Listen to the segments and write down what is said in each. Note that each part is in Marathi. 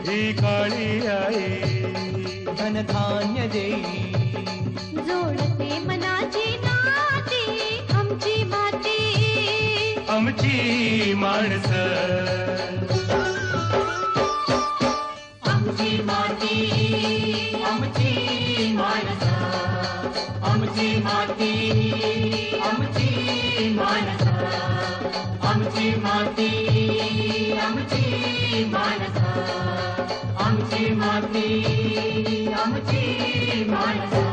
ही काळी आई धनधान्य देई जोडते मनाची नाती आमची माती आमची माणसं आमची माती आमची माणसं आमची माती आमची माणसं आमची माती आमची माणसं आमची माती आमची माणसं.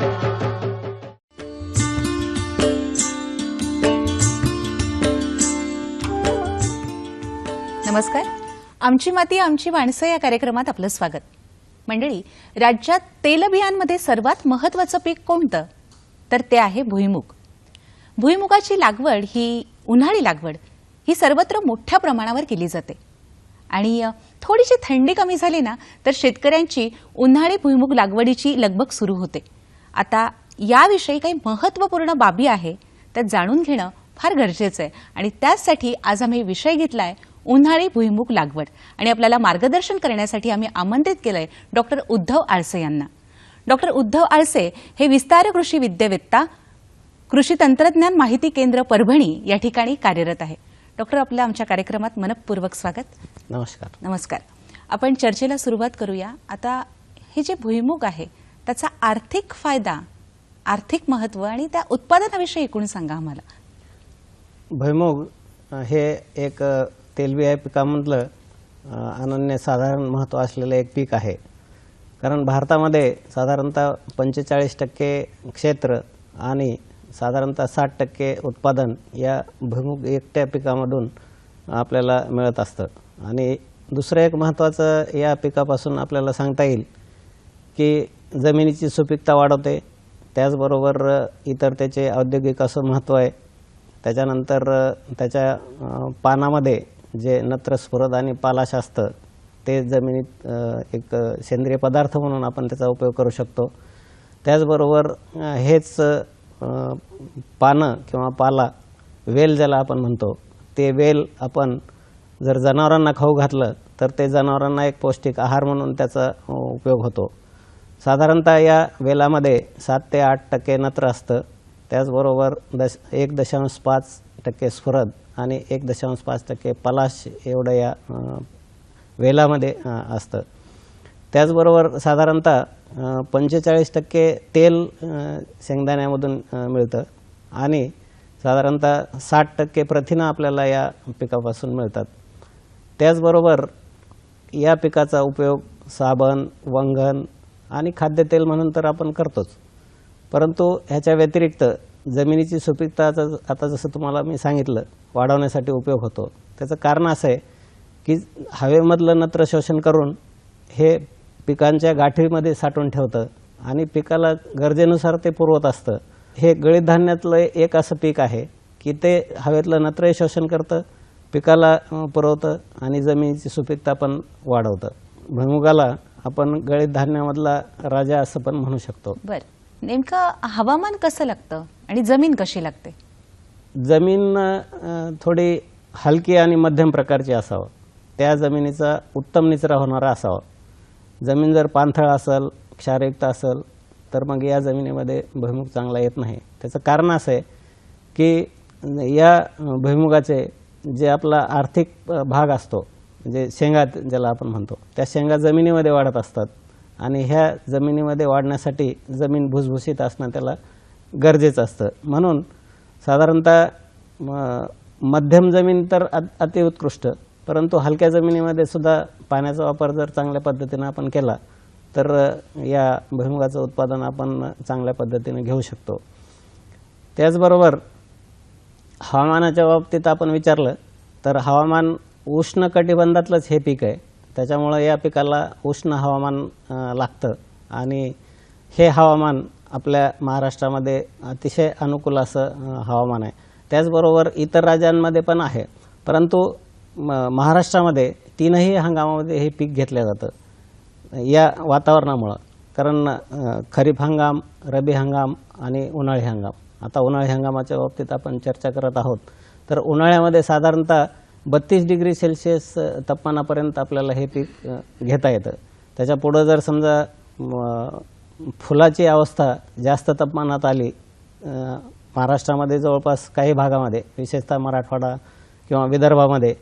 नमस्कार. आमची माती आमची माणसं या कार्यक्रमात आपलं स्वागत. मंडळी, राज्यात तेलबियांमध्ये सर्वात महत्त्वाचं पीक कोणतं? तर ते आहे भुईमूग. भुईमुगाची लागवड ही उन्हाळी लागवड ही सर्वत्र मोठ्या प्रमाणावर केली जाते आणि थोडीशी थंडी कमी झाली ना तर शेतकऱ्यांची उन्हाळी भुईमूग लागवडीची लगबग सुरू होते. आता याविषयी काही महत्त्वपूर्ण बाबी आहे त्या जाणून घेणं फार गरजेचं आहे आणि त्याचसाठी आज आम्ही विषय घेतलाय उन्हाळी भुईमूग लागवड आणि आपल्याला मार्गदर्शन करण्यासाठी आम्ही आमंत्रित केलंय डॉक्टर उद्धव आळसे यांना. डॉक्टर उद्धव आळसे हे विस्तार कृषी विद्यावेत्ता, कृषी तंत्रज्ञान माहिती केंद्र परभणी या ठिकाणी कार्यरत आहे. डॉक्टर, आपलं आमच्या कार्यक्रमात मनपूर्वक स्वागत. नमस्कार. नमस्कार. आपण चर्चेला सुरुवात करूया. आता हे जे भुईमूग आहे त्याचा आर्थिक फायदा, आर्थिक महत्त्व आणि त्या उत्पादनाविषयी एकूण सांगा आम्हाला. भुईमूग हे एक तेलबिया पिकामधलं अनन्यसाधारण महत्त्व असलेलं एक पीक आहे. कारण भारतामध्ये साधारणतः 45% क्षेत्र आणि साधारणतः 60% उत्पादन या भुईमूग एकट्या पिकामधून आपल्याला मिळत असतं. आणि दुसरं एक महत्त्वाचं या पिकापासून आपल्याला सांगता येईल की जमिनीची सुपीकता वाढवते. त्याचबरोबर इतर त्याचे औद्योगिक असं महत्त्व आहे. त्याच्यानंतर त्याच्या पानामध्ये जे नत्रस्फुरद आणि पालाश असतं ते जमिनीत एक सेंद्रिय पदार्थ म्हणून आपण त्याचा उपयोग करू शकतो. त्याचबरोबर हेच पानं किंवा पाला, वेल ज्याला आपण म्हणतो, ते वेल आपण जर जनावरांना खाऊ घातलं तर ते जनावरांना एक पौष्टिक आहार म्हणून त्याचा उपयोग होतो. साधारणतः या वेलामध्ये 7 ते 8% नत्र असतं. त्याचबरोबर 1.5% स्फुरद आणि 1.5% पलाश एवढं या वेलामध्ये असतं. त्याचबरोबर साधारणतः 45% तेल शेंगदाण्यामधून मिळतं आणि साधारणतः 60% प्रथिनं आपल्याला या पिकापासून मिळतात. त्याचबरोबर या पिकाचा उपयोग साबण, वंगण आणि खाद्यतेल म्हणून तर आपण करतोच. परंतु ह्याच्या व्यतिरिक्त जमिनीची सुपीकता आता जसं तुम्हाला मी सांगितलं वाढवण्यासाठी उपयोग होतो. त्याचं कारण असं आहे की हवेमधलं नत्र शोषण करून हे पिकांच्या गाठीमध्ये साठवून ठेवतं आणि पिकाला गरजेनुसार ते पुरवत असतं. हे गळीत धान्यातलं एक असं पीक आहे की ते हवेतलं नत्रही शोषण करतं, पिकाला पुरवतं आणि जमिनीची सुपीकता पण वाढवतं. भुईमुगाला आपण गळीत धान्यामधला राजा असं पण म्हणू शकतो. बरं, नेमकं हवामान कसं लागतं आणि जमीन कशी लागते? जमीन थोडी हलकी आणि मध्यम प्रकारची असावं. त्या जमिनीचा उत्तम निचरा होणारा असावा. जमीन जर पाणथळ असेल, क्षारयुक्त असेल तर मग या जमिनीमध्ये भुईमूग चांगला येत नाही. त्याचं कारण असं आहे की या भुईमुगाचे जे आपला आर्थिक भाग असतो, म्हणजे शेंगा ज्याला आपण म्हणतो, त्या शेंगा जमिनीमध्ये वाढत असतात आणि ह्या जमिनीमध्ये वाढण्यासाठी जमीन भुसभुशीत असणं त्याला गरजेचं असतं. म्हणून साधारणतः मध्यम जमीन तर अतिउत्कृष्ट, परंतु हलक्या जमिनीमध्ये सुद्धा पाण्याचा वापर जर चांगल्या पद्धतीनं आपण केला तर या भुईमुगाचं उत्पादन आपण चांगल्या पद्धतीने घेऊ शकतो. त्याचबरोबर हवामानाच्या बाबतीत आपण विचारलं तर हवामान उष्ण कटिबंधातलंच हे पीक आहे. त्याच्यामुळं या पिकाला उष्ण हवामान लागतं आणि हे हवामान आपल्या महाराष्ट्रामध्ये अतिशय अनुकूल असं हवामान आहे. त्याचबरोबर इतर राज्यांमध्ये पण आहे, परंतु महाराष्ट्रामध्ये 3ही हंगामामध्ये हे पीक घेतलं जातं या वातावरणामुळं. कारण खरीप हंगाम, रब्बी हंगाम आणि उन्हाळी हंगाम. आता उन्हाळी हंगामाच्या बाबतीत आपण चर्चा करत आहोत. तर उन्हाळ्यामध्ये साधारणतः 32 डिग्री सेल्सिअस तापमानापर्यंत आपल्याला हे पीक घेता येतं. त्याच्या पुढं जर समजा फुलाची अवस्था जास्त तापमानात आली, महाराष्ट्रामध्ये जवळपास काही भागामध्ये विशेषतः मराठवाडा किंवा विदर्भामध्ये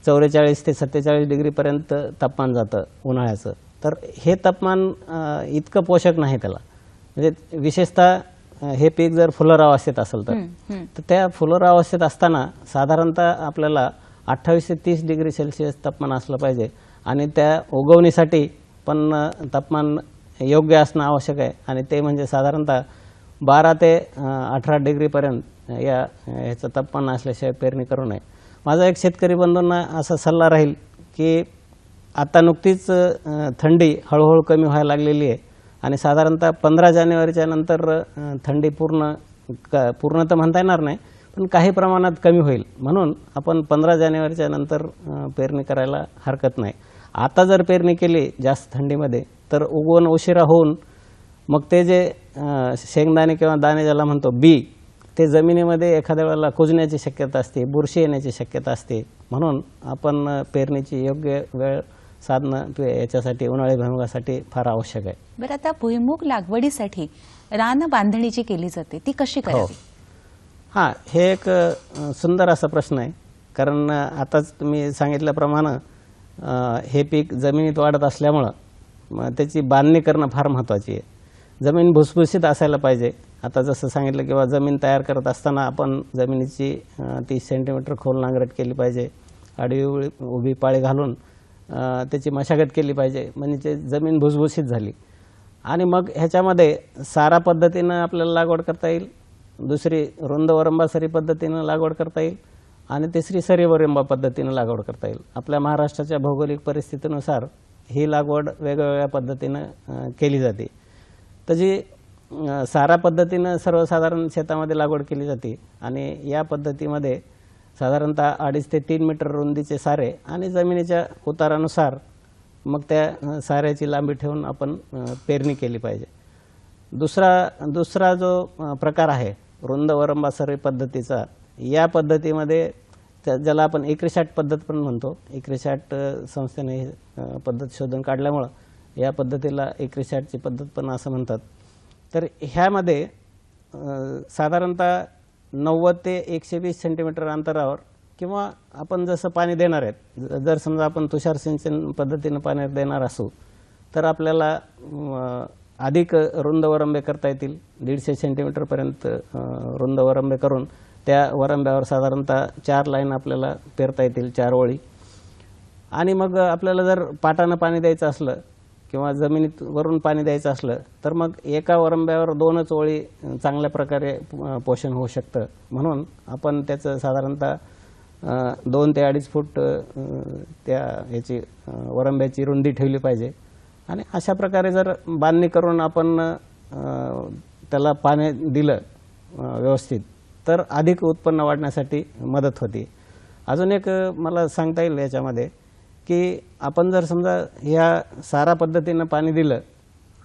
44 ते 47 डिग्रीपर्यंत तापमान जातं उन्हाळ्याचं, तर हे तापमान इतकं पोषक नाही त्याला. म्हणजे विशेषतः हे पीक जर फुलोरा अवस्थेत असेल तर त्या फुलोरा अवस्थेत असताना साधारणतः आपल्याला 28 ते 30 डिग्री सेल्सिअस तापमान असलं पाहिजे आणि त्या उगवणीसाठी पण तापमान योग्य असणं आवश्यक आहे. आणि ते म्हणजे साधारणतः 12 ते 18 डिग्रीपर्यंत ह्याचं तापमान असल्याशिवाय पेरणी करू नये. माझा एक शेतकरी बंधूंना असा सल्ला राहील की आता नुकतीच थंडी हळूहळू कमी व्हायला लागलेली आहे आणि साधारणतः 15 जानेवारीच्या नंतर थंडी पूर्ण तर म्हणता येणार नाही, पण काही प्रमाणात कमी होईल. म्हणून आपण 15 जानेवारीच्या नंतर पेरणी करायला हरकत नाही. आता जर पेरणी केली जास्त थंडीमध्ये तर उगवण उशिरा होऊन मग ते जे शेंगदाणे किंवा दाणे ज्याला म्हणतो बी, ते जमिनीमध्ये एखाद्या वेळेला कुजण्याची शक्यता असते, बुरशी येण्याची शक्यता असते. म्हणून आपण पेरणीची योग्य वेळ साधणं याच्यासाठी उन्हाळी भुईमुगासाठी फार आवश्यक आहे. बरं, आता भुईमुग लागवडीसाठी रान बांधणी जी केली जाते ती कशी करावी? हां, हे एक सुंदर असा प्रश्न आहे. कारण आताच तुम्ही सांगितल्याप्रमाणे हे पीक जमिनीत वाढत असल्यामुळं त्याची बांधणी करणं फार महत्त्वाची आहे. जमीन भुसभुशीत असायला पाहिजे. आता जसं सांगितलं किंवा जमीन तयार करत असताना आपण जमिनीची 30 सेंटीमीटर खोल नांगरट केली पाहिजे, आडवी उभी पाळी घालून त्याची मशागत केली पाहिजे, म्हणजे जमीन भुसभुशीत झाली. आणि मग ह्याच्यामध्ये सारा पद्धतीनं आपल्याला लागवड करता येईल, दुसरी रुंद वरंबा सरी पद्धतीनं लागवड करता येईल आणि तिसरी सरी वरंबा पद्धतीनं लागवड करता येईल. आपल्या महाराष्ट्राच्या भौगोलिक परिस्थितीनुसार ही लागवड वेगवेगळ्या पद्धतीनं केली जाते. तर जी सारा पद्धतीनं सर्वसाधारण शेतामध्ये लागवड केली जाते आणि या पद्धतीमध्ये साधारणतः 2.5 ते 3 मीटर रुंदीचे सारे आणि जमिनीच्या उतारानुसार मग त्या साऱ्याची लांबी ठेवून आपण पेरणी केली पाहिजे. दुसरा जो प्रकार आहे रुंद वरंबा सरी पद्धतीचा, या पद्धतीमध्ये ज्याला आपण एकरिशाट पद्धत पण म्हणतो, एकरिशाट संस्थेने पद्धत शोधून काढल्यामुळं या पद्धतीला एकरिशाटची पद्धत पण असं म्हणतात. तर ह्यामध्ये साधारणतः 90 ते 120 सेंटीमीटर अंतरावर किंवा आपण जसं पाणी देणार आहेत, जर समजा आपण तुषार सिंचन पद्धतीनं पाणी देणार असू तर आपल्याला अधिक रुंद वरंबे करता येतील. 150 सेंटीमीटरपर्यंत रुंद वरंबे करून त्या वरंब्यावर साधारणतः 4 लाईन आपल्याला पेरता येतील, 4 ओळी. आणि मग आपल्याला जर पाटानं पाणी द्यायचं असलं किंवा जमिनीत वरून पाणी द्यायचं असलं तर मग एका वरंब्यावर 2च ओळी चांगल्या प्रकारे पोषण होऊ शकतं. म्हणून आपण त्याचं साधारणतः 2 ते 2.5 फूट त्या याची वरंब्याची रुंदी ठेवली पाहिजे. आणि अशा प्रकारे जर बांधणी करून आपण त्याला पाणी दिलं व्यवस्थित तर अधिक उत्पन्न वाढण्यासाठी मदत होती. अजून एक मला सांगता येईल याच्यामध्ये की आपण जर समजा ह्या सारा पद्धतीनं पाणी दिलं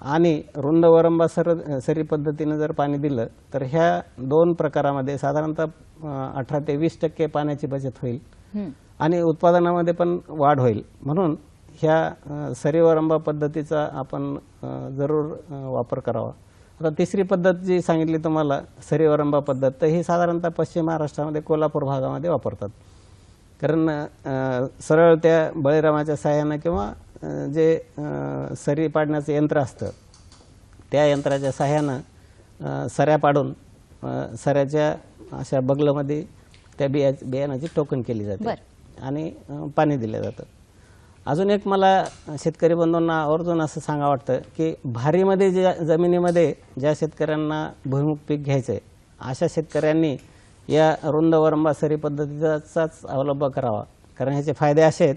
आणि रुंद वरंबा सरी पद्धतीनं जर पाणी दिलं तर ह्या 2 प्रकारामध्ये साधारणतः 18 ते 20% पाण्याची बचत होईल आणि उत्पादनामध्ये पण वाढ होईल. म्हणून ह्या सरी वरंबा पद्धतीचा आपण जरूर वापर करावा. आता तिसरी पद्धत जी सांगितली तुम्हाला सरी वरंबा पद्धत, तर ही साधारणतः पश्चिम महाराष्ट्रामध्ये कोल्हापूर भागामध्ये वापरतात. कारण सरळ त्या बळीरामाच्या साह्यानं किंवा जे सरी पाडण्याचं यंत्र असतं त्या यंत्राच्या साह्यानं सऱ्या पाडून सऱ्याच्या अशा बगलामध्ये त्या बियाणाची टोकन केली जाते आणि पाणी दिलं जातं. अजून एक मला शेतकरी बंधूंना आवर्जून असं सांगा वाटतं की भारीमध्ये ज्या जमिनीमध्ये ज्या शेतकऱ्यांना भुईमुग पीक घ्यायचं आहे अशा शेतकऱ्यांनी या रुंद वरंबा सरी पद्धतीचाच अवलंब करावा. कारण ह्याचे फायदे असे आहेत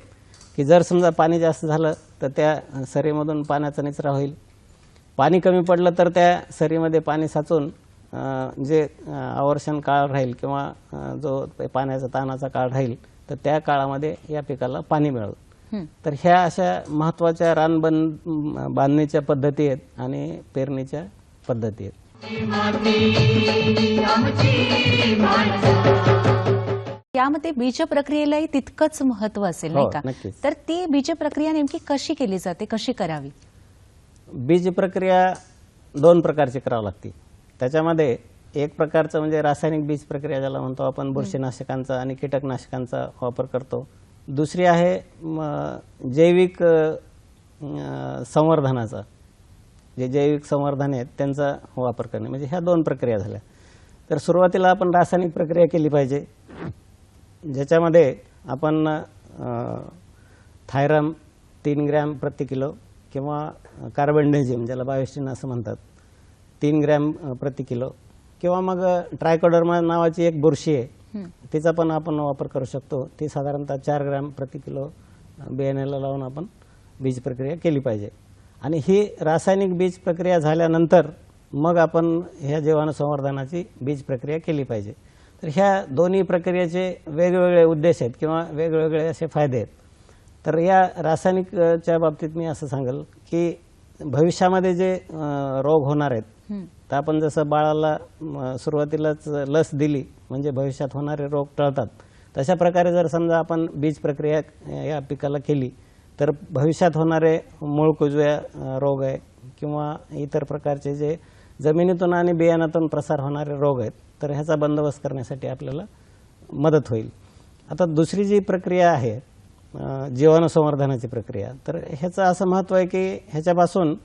की जर समजा पाणी जास्त झालं तर त्या सरीमधून पाण्याचा निचरा होईल, पाणी कमी पडलं तर त्या सरीमध्ये पाणी साचून जे आवर्षण काळ राहील किंवा जो पाण्याचा ताणाचा काळ राहील तर त्या काळामध्ये या पिकाला पाणी मिळेल. तर ह्या अशा महत्त्वाच्या रान बांधणीच्या पद्धती आहेत आणि पेरणीच्या पद्धती आहेत. त्यामध्ये बीज प्रक्रियेलाही तितकंच महत्व असेल, हो, नाही का? नक्कीच. तर ती बीज प्रक्रिया नेमकी कशी केली जाते, कशी करावी? बीज प्रक्रिया 2 प्रकारची करावी लागते. त्याच्यामध्ये एक प्रकारचं म्हणजे रासायनिक बीज प्रक्रिया ज्याला म्हणतो आपण, बुरशीनाशकांचा आणि कीटकनाशकांचा वापर करतो. दुसरी आहे जैविक संवर्धनाचा, जे जैविक संवर्धन आहेत त्यांचा वापर करणे, म्हणजे ह्या 2 प्रक्रिया झाल्या. तर सुरुवातीला आपण रासायनिक प्रक्रिया केली पाहिजे, ज्याच्यामध्ये आपण थायरम 3 ग्रॅम प्रति किलो किंवा कार्बेंडेझिम ज्याला बायोस्टिन असं म्हणतात 3 ग्रॅम प्रति किलो, किंवा मग ट्रायकोडर्मा नावाची एक बुरशी आहे तिचा पण आपण वापर करू शकतो. ती साधारणतः 4 ग्रॅम प्रति किलो बियाण्याला लावून आपण बीज प्रक्रिया केली पाहिजे. आणि ही रासायनिक बीज प्रक्रिया झाल्यानंतर मग आपण ह्या जीवाणू संवर्धनाची बीज प्रक्रिया केली पाहिजे. तर ह्या दोन्ही प्रक्रियेचे वेगवेगळे उद्देश आहेत किंवा वेगवेगळे असे फायदे आहेत. तर या रासायनिकच्या बाबतीत मी असं सांगेल की भविष्यामध्ये जे रोग होणार आहेत, तर आपण जसं बाळाला सुरुवातीलाच लस दिली म्हणजे भविष्यात होणारे रोग टळतात, तशा प्रकारे जर समजा आपण बीज प्रक्रिया या पिकाला केली तर भविष्यात होणारे मूळ कुजव्या रोग आहे किंवा इतर प्रकारचे जे जमिनीतून आणि बियाणातून प्रसार होणारे रोग आहेत, तर ह्याचा बंदोबस्त करण्यासाठी आपल्याला मदत होईल. आता दुसरी जी प्रक्रिया आहे जीवाणू संवर्धनाची प्रक्रिया, तर ह्याचं असं महत्त्व आहे की ह्याच्यापासून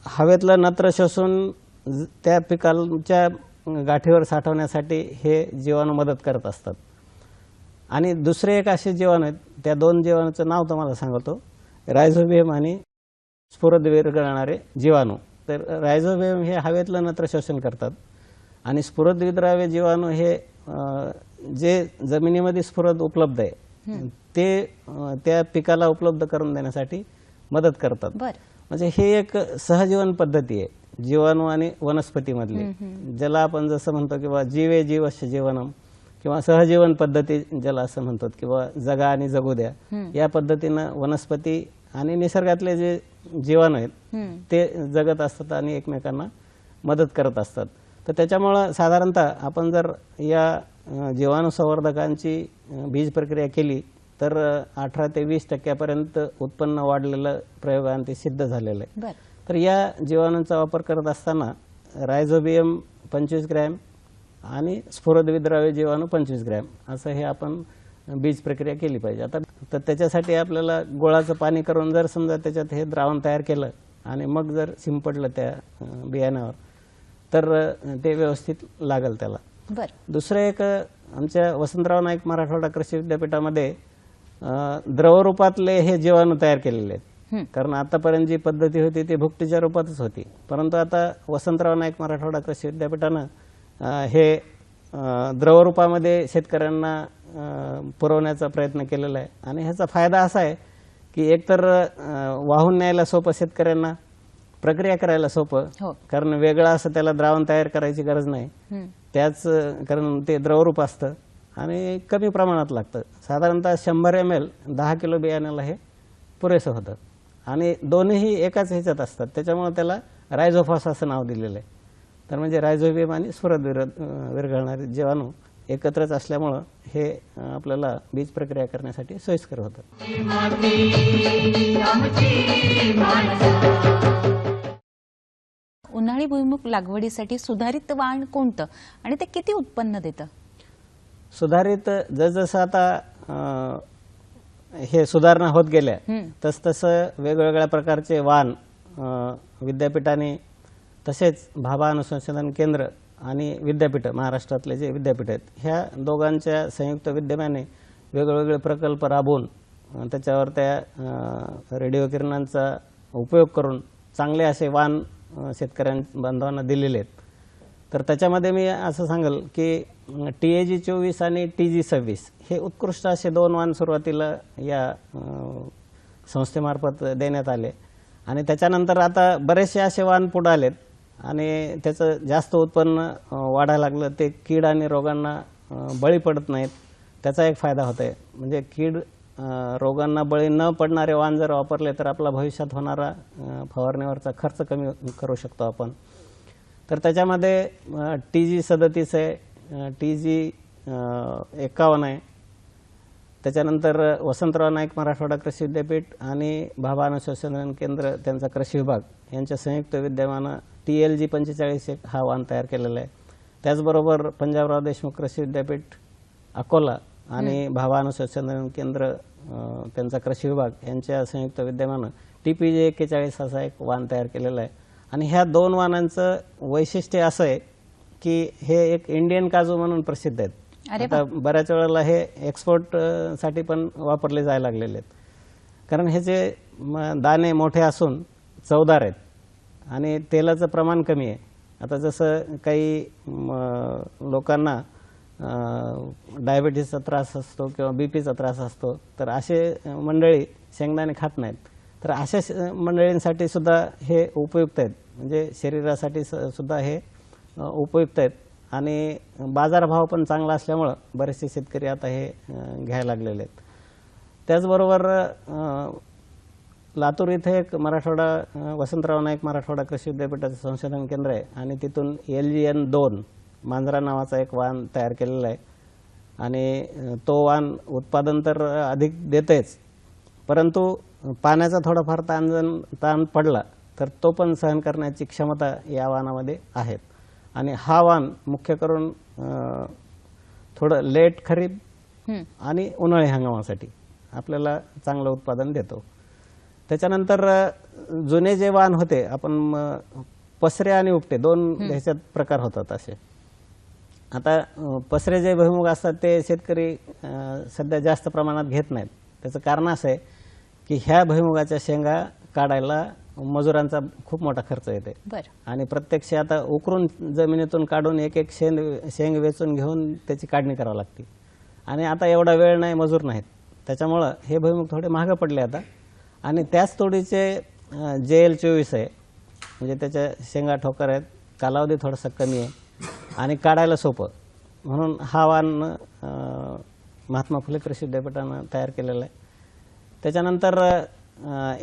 हवेतलं नत्र शोषून त्या पिकांच्या गाठीवर साठवण्यासाठी हे जीवाणू मदत करत असतात. आणि दुसरे एक असे जीवाणू आहेत, त्या 2 जीवाणूचं नाव तुम्हाला सांगतो, रायझोबियम आणि स्फुरद विरघळणारे जीवाणू. तर रायझोबियम हे हवेतलं नत्र शोषण करतात आणि स्फुरद विद्राव्य जीवाणू हे जे जमिनीमध्ये स्फुरद उपलब्ध आहे ते त्या पिकाला उपलब्ध करून देण्यासाठी मदत करतात. म्हणजे हे एक सहजीवन पद्धती आहे जीवाणू आणि वनस्पतीमधली, ज्याला आपण जसं म्हणतो किंवा जीवे जीवस्य जीवनम किंवा सहजीवन पद्धती ज्याला असं म्हणतात, किंवा जगा आणि जगू द्या, या पद्धतीनं वनस्पती आणि निसर्गातले जे जीवाणू आहेत ते जगत असतात आणि एकमेकांना मदत करत असतात. तर त्याच्यामुळं साधारणतः आपण जर या जीवाणू संवर्धकांची बीज प्रक्रिया केली तर 18 ते 20% उत्पन्न वाढलेलं प्रयोगांती सिद्ध झालेलं आहे. तर या जीवाणूंचा वापर करत असताना रायझोबियम 25 ग्रॅम आणि स्फुरद विद्राव्य जीवाणू 25 ग्रॅम असं हे आपण बीज प्रक्रिया केली पाहिजे. आता तर त्याच्यासाठी आपल्याला गुळाचं पाणी करून जर समजा त्याच्यात हे द्रावण तयार केलं आणि मग जर शिंपडलं त्या बियाण्यावर तर ते व्यवस्थित लागेल त्याला. दुसरं एक आमच्या वसंतराव नाईक मराठवाडा कृषी विद्यापीठामध्ये द्रवरूपातले हे जीवाणू तयार केलेले आहेत. कारण आतापर्यंत जी पद्धती होती ती भुकटीच्या रूपातच होती, परंतु आता वसंतराव नाईक मराठवाडा कृषी विद्यापीठानं हे द्रवरूपामध्ये शेतकऱ्यांना पुरवण्याचा प्रयत्न केलेला आहे. आणि ह्याचा फायदा असा आहे की एकतर वाहून न्यायला सोपं, शेतकऱ्यांना प्रक्रिया करायला सोपं, कारण वेगळं असं त्याला द्रावण तयार करायची गरज नाही, त्याच कारण ते द्रवरूप असतं आणि कमी प्रमाणात लागतं. साधारणतः 100 ml 10 किलो बियाण्याला हे पुरेसं होतं आणि दोन्ही एकाच ह्याच्यात असतात, त्याच्यामुळे त्याला रायझोफॉस असं नाव दिलेलं आहे. तर म्हणजे रायझोबियम आणि स्फुरद विरघळणारे जीवाणू एकत्रच असल्यामुळं हे आपल्याला बीज प्रक्रिया करण्यासाठी सोयीस्कर होतं. उन्हाळी भुईमूग लागवडीसाठी सुधारित वाण कोणतं आणि ते किती उत्पन्न देतं? सुधारित जसजसं आता हे सुधारणा होत गेल्या तसतसं वेगवेगळ्या प्रकारचे वाण विद्यापीठाने तसेच भाभा अनुसंधान केंद्र आणि विद्यापीठ महाराष्ट्रातले जे विद्यापीठ आहेत ह्या दोघांच्या संयुक्त विद्यमाने वेगवेगळे प्रकल्प राबवून त्याच्यावर त्या रेडिओ किरणांचा उपयोग करून चांगले असे वाण शेतकऱ्यांबांधवांना दिलेले आहेत. तर त्याच्यामध्ये मी असं सांगेल की TAG 24 आणि TG 26 हे उत्कृष्ट असे 2 वाण सुरुवातीला या संस्थेमार्फत देण्यात आले आणि त्याच्यानंतर आता बरेचसे असे वाण पुढे आलेत आणि त्याचं जास्त उत्पन्न वाढायला लागलं. ते कीड आणि रोगांना बळी पडत नाहीत, त्याचा एक फायदा होतोय. म्हणजे कीड रोगांना बळी न पडणारे वाण जर वापरले तर आपला भविष्यात होणारा फवारणीवरचा खर्च कमी करू शकतो आपण. तर त्याच्यामध्ये TG 37 आहे, TG 51 आहे. त्याच्यानंतर वसंतराव नाईक मराठवाडा कृषी विद्यापीठ आणि भाभा अणु संशोधन केंद्र त्यांचा कृषी विभाग यांच्या संयुक्त विद्यमानं TLG 45 हा वाण तयार केलेला आहे. त्याचबरोबर पंजाबराव देशमुख कृषी विद्यापीठ अकोला आणि भाभा अणु संशोधन केंद्र त्यांचा कृषी विभाग यांच्या संयुक्त विद्यमानं TPJ 41 असा एक वाण तयार केलेला आहे. आणि ह्या 2 वाणांचं वैशिष्ट्य असं आहे की हे एक इंडियन काजू म्हणून प्रसिद्ध आहेत. आता बऱ्याच वेळेला हे एक्सपोर्ट साठी पण वापरले जायला लागलेले आहेत, कारण ह्याचे दाणे मोठे असून चवदार आहेत आणि तेलाचं प्रमाण कमी आहे. आता जसं काही लोकांना डायबिटीसचा त्रास असतो किंवा BPचा त्रास असतो, तर असे मंडळी शेंगदाणे खात नाहीत. तर अशा मंडळींसाठी सुद्धा हे उपयुक्त आहेत, म्हणजे शरीरासाठी सुद्धा हे उपयुक्त आहेत. आणि बाजारभाव पण चांगला असल्यामुळं बरेचसे शेतकरी आता हे घ्यायला लागलेले आहेत. त्याचबरोबर लातूर इथे एक मराठवाडा वसंतराव नाईक मराठवाडा कृषी विद्यापीठाचं संशोधन केंद्र आहे आणि तिथून LGN-2 मांजरा नावाचा एक वाण तयार केलेला आहे. आणि तो वाण उत्पादन तर अधिक देतेच, परंतु पाण्याचा थोडाफार ताण पडला तर तो पण सहन करण्याची क्षमता या वाणामध्ये आहे. आणि हा वाण मुख्य करून थोडं लेट खरीप आणि उन्हाळी हंगामासाठी आपल्याला चांगलं उत्पादन देतो. त्याच्यानंतर जुने जे वाण होते, आपण पसरे आणि उपटे 2 ह्याच्यात प्रकार होतात असे. आता पसरे जे भुईमुग असतात ते शेतकरी सध्या जास्त प्रमाणात घेत नाहीत. त्याचं कारण असं आहे की ह्या भुईमुगाच्या शेंगा काढायला मजुरांचा खूप मोठा खर्च येते आणि प्रत्यक्ष आता उकरून जमिनीतून काढून एक शेंग वेचून घेऊन त्याची काढणी करावी लागते आणि आता एवढा वेळ नाही, मजूर नाहीत. त्याच्यामुळं हे भुईमुग थोडे महाग पडले आता. आणि त्याच तोडीचे JL-24 आहे, म्हणजे त्याच्या शेंगा ठोकर आहेत, कालावधी थोडासा कमी आहे आणि काढायला सोपं, म्हणून हा वाण महात्मा फुले कृषी विद्यापीठानं तयार केलेला आहे. त्याच्यानंतर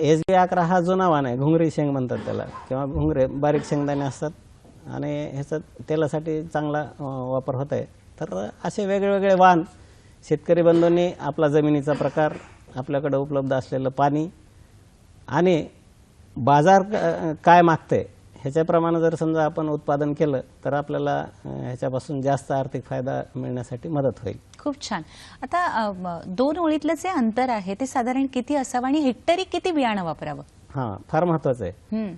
SB-11 हा जुना वाण आहे, घुंगरी शेंग म्हणतात त्याला, किंवा घुंगरे बारीक शेंगदाणे असतात आणि ह्याचा तेलासाठी चांगला वापर होत आहे. तर असे वेगवेगळे वाण शेतकरी बंधूंनी आपला जमिनीचा प्रकार, आपल्याकडे उपलब्ध असलेलं पाणी आणि बाजार काय मागते ह्याच्याप्रमाणे जर समजा आपण उत्पादन केलं तर आपल्याला ह्याच्यापासून जास्त आर्थिक फायदा मिळण्यासाठी मदत होईल. खूप छान. आता 2 ओळीतलं जे अंतर आहे ते साधारण किती असावं आणि हेक्टरी किती बियाणं वापरावं? हां, फार महत्वाचं आहे.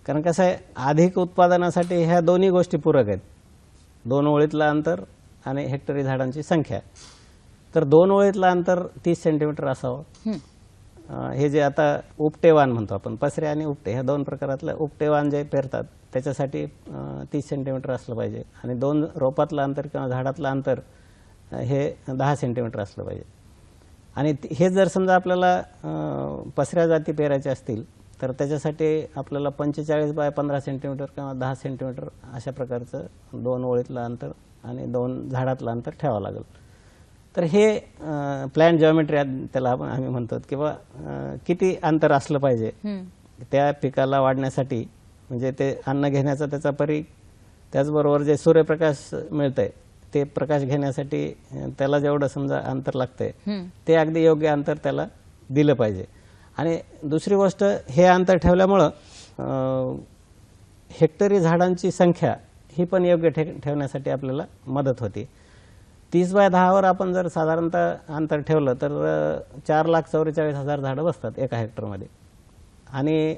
कारण कसं आहे, अधिक उत्पादनासाठी ह्या दोन्ही गोष्टी पूरक आहेत, 2 ओळीतलं अंतर आणि हेक्टरी झाडांची संख्या. तर 2 ओळीतलं अंतर 30 सेंटीमीटर असावं. हे जे आता उपटे वाण म्हणतो आपण, पसरे आणि उपटे ह्या 2 प्रकारातलं उपटे वाण जे पेरतात त्याच्यासाठी 30 सेंटीमीटर असलं पाहिजे आणि 2 रोपातलं अंतर किंवा झाडातलं अंतर हे 10 सेंटीमीटर असलं पाहिजे. आणि हे जर समजा आपल्याला पसऱ्या जाती पेरायच्या असतील तर त्याच्यासाठी आपल्याला 45 बाय 15 सेंटीमीटर किंवा 10 सेंटीमीटर अशा प्रकारचं 2 ओळीतलं अंतर आणि 2 झाडातलं अंतर ठेवावं लागेल. तर हे प्लॅन जॉमेट्री त्याला आम्ही म्हणतो, किंवा किती अंतर असलं पाहिजे त्या पिकाला वाढण्यासाठी, म्हणजे ते अन्न घेण्याचा त्याचा परी, त्याचबरोबर जे सूर्यप्रकाश मिळतंय ते प्रकाश घेण्यासाठी त्याला जेवढं समजा अंतर लागतंय ते अगदी योग्य अंतर त्याला दिलं पाहिजे. आणि दुसरी गोष्ट, हे अंतर ठेवल्यामुळं हेक्टरी झाडांची संख्या ही पण योग्य ठेवण्यासाठी आपल्याला मदत होती. 30 बाय 10 आपण जर साधारणतः अंतर ठेवलं तर 4,44,000 झाडं बसतात एका हेक्टरमध्ये. आणि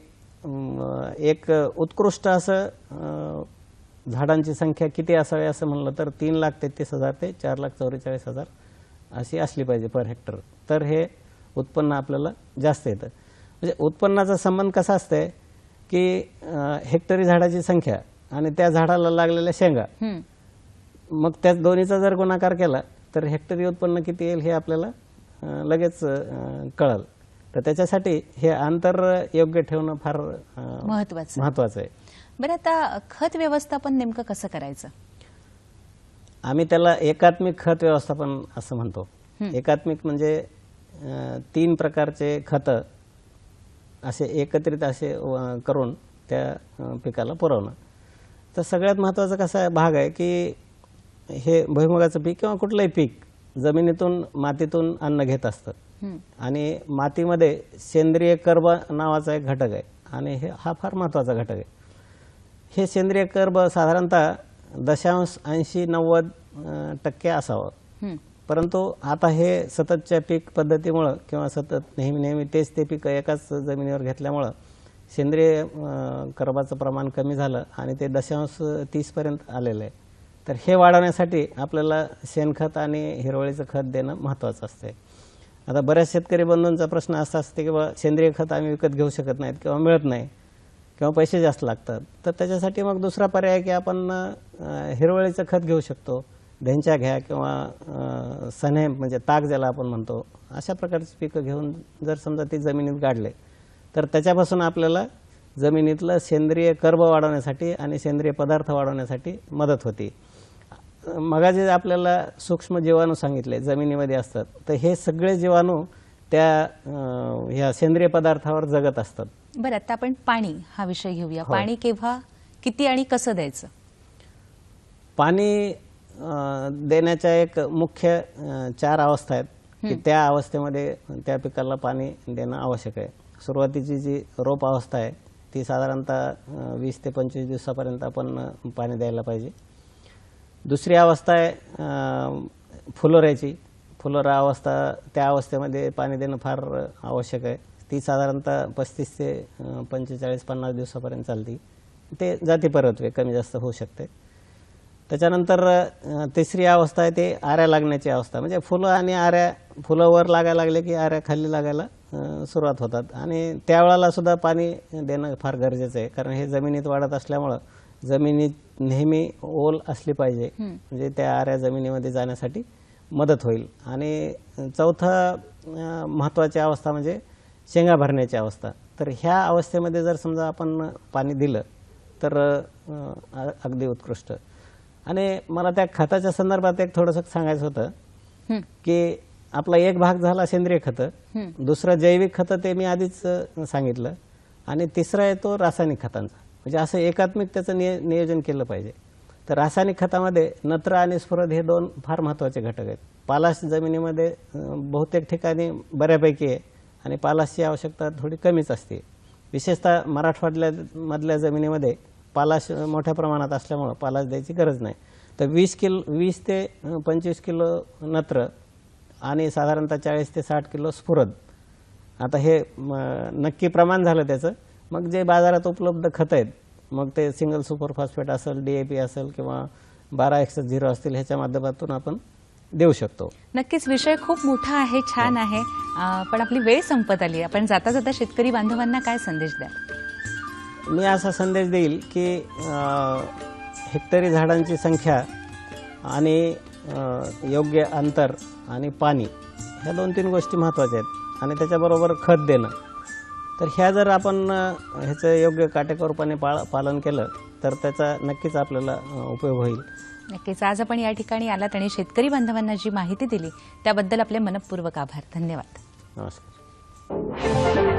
एक उत्कृष्ट असं झाडांची संख्या किती असावी असं म्हणलं तर 3,33,000 ते 4,44,000 अशी असली पाहिजे पर हेक्टर. तर हे उत्पन्न आपल्याला जास्त येतं. म्हणजे उत्पन्नाचा संबंध कसा असतंय की हेक्टरी झाडाची संख्या आणि त्या झाडाला लागलेल्या शेंगा, मग त्या दोन्हीचा जर गुणाकार केला तर हेक्टरी उत्पन्न किती येईल हे आपल्याला लगेच कळेल. तर त्याच्यासाठी हे अंतर योग्य ठेवणं फार महत्वाचं आहे. बरं, आता खत व्यवस्थापन नेमकं कसं करायचं? आम्ही त्याला एकात्मिक खत व्यवस्थापन असं म्हणतो. एकात्मिक म्हणजे 3 प्रकारचे खतं असे एकत्रित असे करून त्या पिकाला पुरवणं. तर सगळ्यात महत्त्वाचा कसा भाग आहे की हे भुईमुगाचं पीक किंवा कुठलंही पीक जमिनीतून मातीतून अन्न घेत असतं आणि मातीमध्ये सेंद्रिय कर्ब नावाचा एक घटक आहे आणि हा फार महत्त्वाचा घटक आहे. हे सेंद्रिय कर्ब साधारणतः 0.80-90% असावं. परंतु आता हे सततच्या पीक पद्धतीमुळं किंवा सतत नेहमी तेच ते पीक एकाच जमिनीवर घेतल्यामुळं सेंद्रिय कर्बाचं प्रमाण कमी झालं आणि ते 0.30 पर्यंत आलेलं आहे. तर हे वाढवण्यासाठी आपल्याला शेणखत आणि हिरवळीचं खत देणं महत्त्वाचं असते. आता बऱ्याच शेतकरी बंधूंचा प्रश्न असा असते की बा सेंद्रिय खत आम्ही विकत घेऊ शकत नाहीत किंवा मिळत नाही किंवा पैसे जास्त लागतात. तर त्याच्यासाठी मग दुसरा पर्याय की आपण हिरवळीचं खत घेऊ शकतो. ढेंच्या घ्या किंवा सने म्हणजे ताक ज्याला आपण म्हणतो अशा प्रकारची पिकं घेऊन जर समजा ती जमिनीत गाडले तर त्याच्यापासून आपल्याला जमिनीतलं सेंद्रिय कर्ब वाढवण्यासाठी आणि सेंद्रिय पदार्थ वाढवण्यासाठी मदत होती. मगा जे आपल्याला सूक्ष्म जीवाणू सांगितले जमिनीमध्ये असतात तर हे सगळे जीवाणू त्या ह्या सेंद्रिय पदार्थावर जगत असतात. बरं, आता आपण पाणी हा विषय घेऊया. पाणी केव्हा, किती आणि कसं द्यायचं? पाणी देण्याच्या एक मुख्य 4 अवस्था आहेत की त्या अवस्थेमध्ये त्या पिकाला पाणी देणं आवश्यक आहे. सुरुवातीची जी रोप अवस्था आहे ती साधारणतः 20 ते 25 दिवसापर्यंत आपण पाणी द्यायला पाहिजे. दुसरी अवस्था आहे फुलोऱ्याची. फुलोरा अवस्था, त्या अवस्थेमध्ये पाणी देणं फार आवश्यक आहे. ती साधारणतः 35 ते 45-50 दिवसापर्यंत चालते. ते जाती परत्वे कमी जास्त होऊ शकते. त्याच्यानंतर तिसरी अवस्था आहे ते आऱ्या लागण्याची अवस्था. म्हणजे फुलं आणि आऱ्या, फुलं वर लागायला लागले की आऱ्या खाली लागायला सुरुवात होतात आणि त्यावेळेला सुद्धा पाणी देणं फार गरजेचं आहे. कारण हे जमिनीत वाढत असल्यामुळं जमिनीत नेहमी ओल असली पाहिजे म्हणजे त्या आऱ्या जमिनीमध्ये जाण्यासाठी मदत होईल. आणि चौथा महत्त्वाची अवस्था म्हणजे शेंगा भरण्याची अवस्था. तर ह्या अवस्थेमध्ये जर समजा आपण पाणी दिलं तर अगदी उत्कृष्ट. आणि मला त्या खताच्या संदर्भात एक थोडंसं सांगायचं होतं की आपला एक भाग झाला सेंद्रिय खतं, दुसरं जैविक खतं ते मी आधीच सांगितलं आणि तिसरा येतो रासायनिक खतांचा. म्हणजे असं एकात्मिक त्याचं नियोजन केलं पाहिजे. तर रासायनिक खतामध्ये नत्र आणि स्फुरद हे 2 फार महत्त्वाचे घटक आहेत. पालाश जमिनीमध्ये बहुतेक ठिकाणी बऱ्यापैकी आहे आणि पालाशची आवश्यकता थोडी कमीच असते. विशेषतः मराठवाड्यामधल्या जमिनीमध्ये पालाश मोठ्या प्रमाणात असल्यामुळं पालाश द्यायची गरज नाही. तर 20 ते 25 किलो नत्र आणि साधारणतः 40 ते 60 किलो स्फुरद. आता हे नक्की प्रमाण झालं त्याचं. मग जे बाजारात उपलब्ध खतं आहेत मग ते सिंगल सुपर फॉस्फेट असेल, DAP असेल किंवा 12-XS0 असतील ह्याच्या माध्यमातून आपण देऊ शकतो. नक्कीच विषय खूप मोठा आहे, छान आहे, पण आपली वेळ संपत आली. आपण जाता जाता शेतकरी बांधवांना काय संदेश द्याल? मी असा संदेश देईल की हेक्टरी झाडांची संख्या आणि योग्य अंतर आणि पाणी ह्या 2-3 गोष्टी महत्त्वाच्या आहेत आणि त्याच्याबरोबर खत देणं. तर ह्या जर आपण ह्याचं योग्य काटेकोरपणे पालन केलं तर त्याचा नक्कीच आपल्याला उपयोग होईल. नक्कीच. आज आपण या ठिकाणी आलात आणि शेतकरी बांधवांना जी माहिती दिली त्याबद्दल आपले मनपूर्वक आभार. धन्यवाद. नमस्कार.